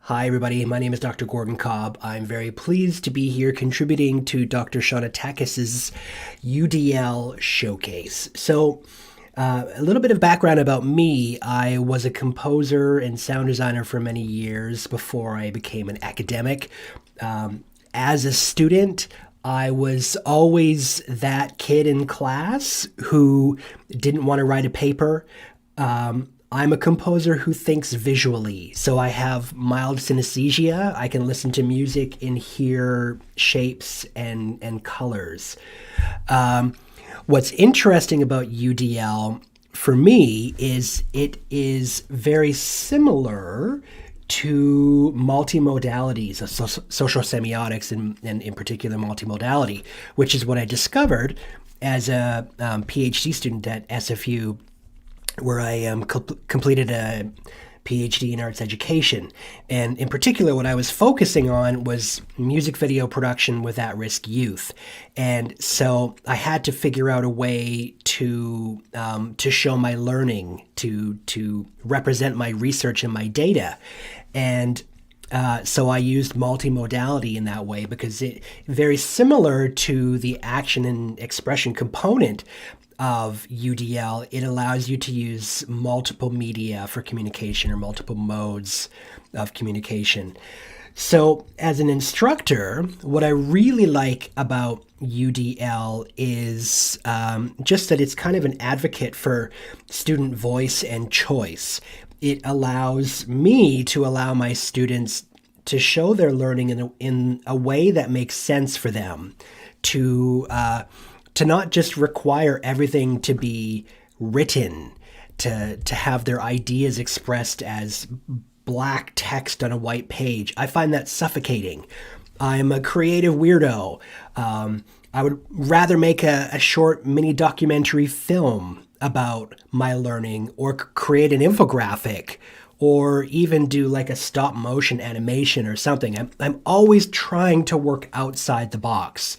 Hi, everybody. My name is Dr. Gordon Cobb. I'm very pleased to be here contributing to Dr. Shauna Takis's UDL showcase. A little bit of background about me. I was a composer and sound designer for many years before I became an academic. As a student, I was always that kid in class who didn't want to write a paper. I'm a composer who thinks visually, so I have mild synesthesia. I can listen to music and hear shapes and colors. What's interesting about UDL for me is it is very similar to multimodalities, social semiotics, and in particular multimodality, which is what I discovered as a PhD student at SFU, where I completed a PhD in arts education. And in particular, what I was focusing on was music video production with at-risk youth. And so I had to figure out a way to show my learning, to represent my research and my data. And so I used multimodality in that way because it very similar to the action and expression component of UDL. It allows you to use multiple media for communication or multiple modes of communication. So as an instructor, what I really like about UDL is just that it's kind of an advocate for student voice and choice. It allows me to allow my students to show their learning in a way that makes sense for them, to not just require everything to be written, to have their ideas expressed as black text on a white page. I find that suffocating. I'm a creative weirdo. I would rather make a short mini documentary film about my learning, or create an infographic, or even do like a stop motion animation or something. I'm always trying to work outside the box.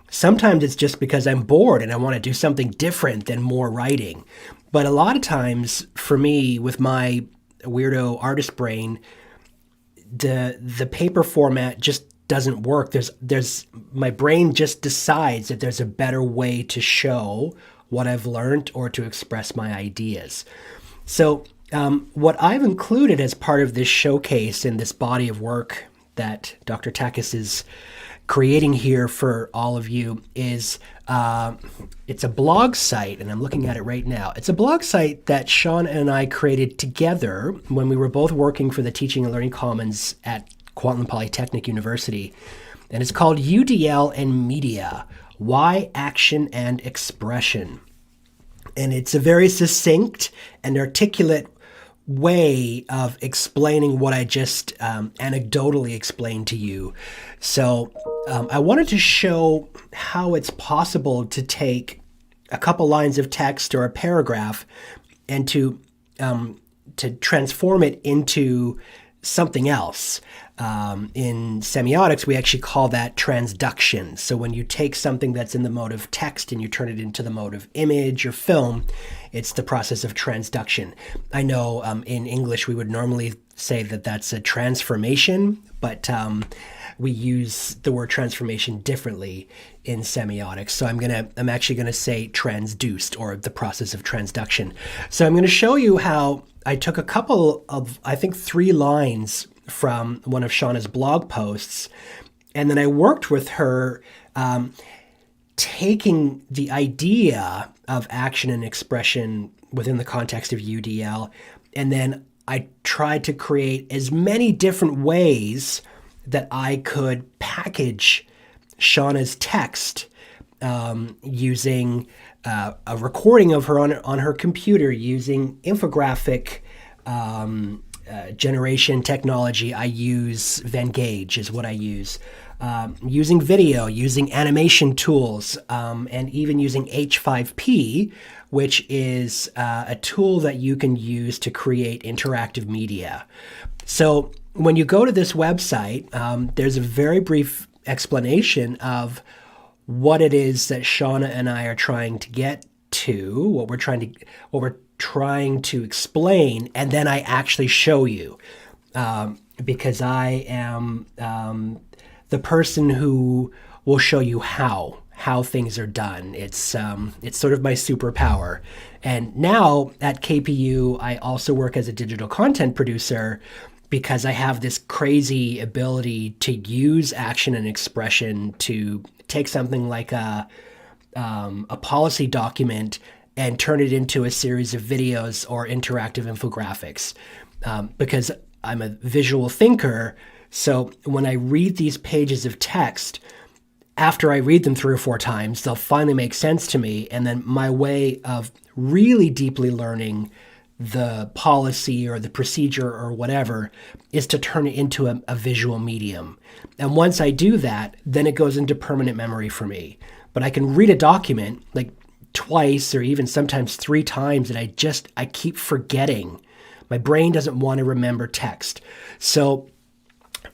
Sometimes it's just because I'm bored and I want to do something different than more writing. But a lot of times for me, with my weirdo artist brain, the paper format just doesn't work. There's my brain just decides that there's a better way to show what I've learned or to express my ideas. So what I've included as part of this showcase in this body of work that Dr. Takis is creating here for all of you is it's a blog site, and I'm looking at it right now. It's a blog site that Sean and I created together when we were both working for the Teaching and Learning Commons at Kwantlen Polytechnic University. And it's called UDL and Media, Why Action and Expression. And it's a very succinct and articulate way of explaining what I just anecdotally explained to you. So I wanted to show how it's possible to take a couple lines of text or a paragraph and to transform it into something else. In semiotics, we actually call that transduction. So when you take something that's in the mode of text and you turn it into the mode of image or film, it's the process of transduction. I know in English we would normally say that that's a transformation, but we use the word transformation differently in semiotics. So I'm actually gonna say transduced, or the process of transduction. So I'm gonna show you how I took a couple of, I think 3 lines from one of Shauna's blog posts, and then I worked with her taking the idea of action and expression within the context of UDL, and then I tried to create as many different ways that I could package Shauna's text using a recording of her on her computer, using infographic generation technology. I use Venngage is what I use. Using video, using animation tools, and even using H5P, which is a tool that you can use to create interactive media. So when you go to this website, there's a very brief explanation of what it is that Shauna and I are trying to get to, what we're trying to explain, and then I actually show you. because I am the person who will show you how things are done. It's sort of my superpower. And now at KPU, I also work as a digital content producer because I have this crazy ability to use action and expression to take something like a policy document and turn it into a series of videos or interactive infographics. Because I'm a visual thinker, so when I read these pages of text, after I read them 3 or 4 times, they'll finally make sense to me. And then my way of really deeply learning the policy or the procedure or whatever is to turn it into a visual medium. And once I do that, then it goes into permanent memory for me. But I can read a document like twice or even sometimes 3 times, and I keep forgetting. My brain doesn't want to remember text. So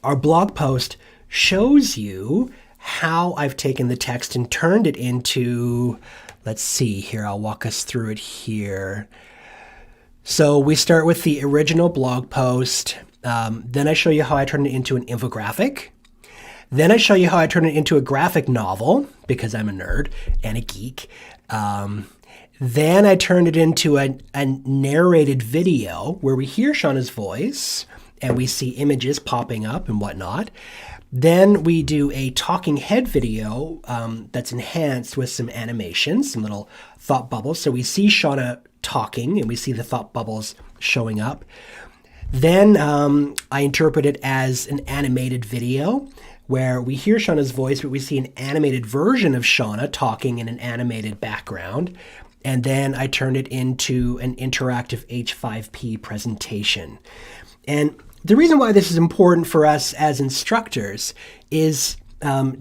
our blog post shows you how I've taken the text and turned it into, let's see here, I'll walk us through it here. So we start with the original blog post. Then I show you how I turn it into an infographic. Then I show you how I turn it into a graphic novel, because I'm a nerd and a geek. Then I turn it into a narrated video where we hear Shauna's voice and we see images popping up and whatnot. Then we do a talking head video that's enhanced with some animations, some little thought bubbles. So we see Shauna talking and we see the thought bubbles showing up. Then I interpret it as an animated video where we hear Shauna's voice, but we see an animated version of Shauna talking in an animated background. And then I turn it into an interactive H5P presentation. And the reason why this is important for us as instructors is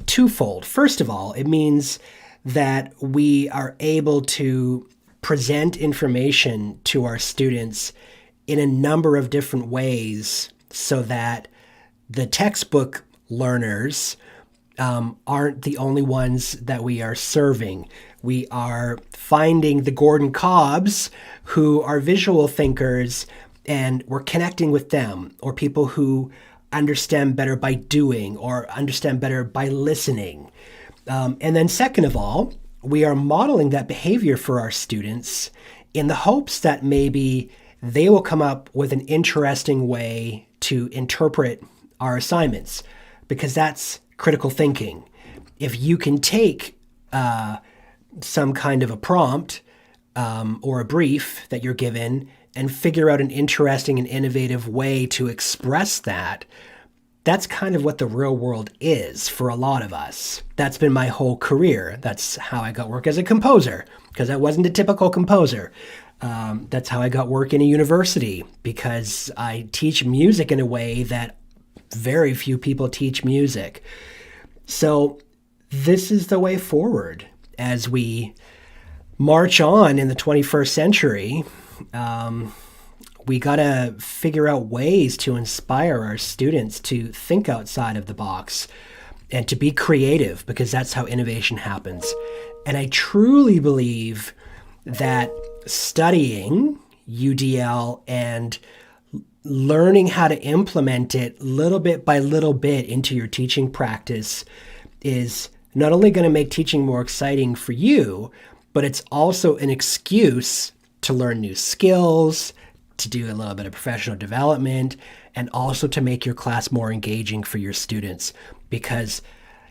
twofold. First of all, it means that we are able to present information to our students in a number of different ways so that the textbook learners aren't the only ones that we are serving. We are finding the Gordon Cobbs who are visual thinkers, and we're connecting with them, or people who understand better by doing or understand better by listening. And then second of all, we are modeling that behavior for our students in the hopes that maybe they will come up with an interesting way to interpret our assignments, because that's critical thinking. If you can take some kind of a prompt or a brief that you're given and figure out an interesting and innovative way to express that, that's kind of what the real world is for a lot of us. That's been my whole career. That's how I got work as a composer, because I wasn't a typical composer. That's how I got work in a university, because I teach music in a way that very few people teach music. So this is the way forward as we march on in the 21st century. We got to figure out ways to inspire our students to think outside of the box and to be creative, because that's how innovation happens. And I truly believe that studying UDL and learning how to implement it little bit by little bit into your teaching practice is not only going to make teaching more exciting for you, but it's also an excuse to learn new skills, to do a little bit of professional development, and also to make your class more engaging for your students. Because,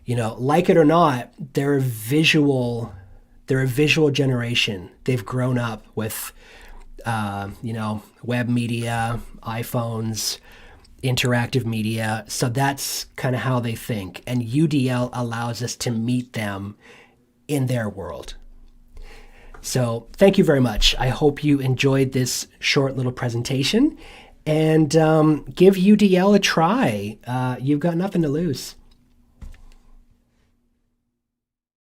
like it or not, they're a visual generation. They've grown up with, web media, iPhones, interactive media. So that's kind of how they think. And UDL allows us to meet them in their world. So thank you very much. I hope you enjoyed this short little presentation, and give UDL a try. You've got nothing to lose.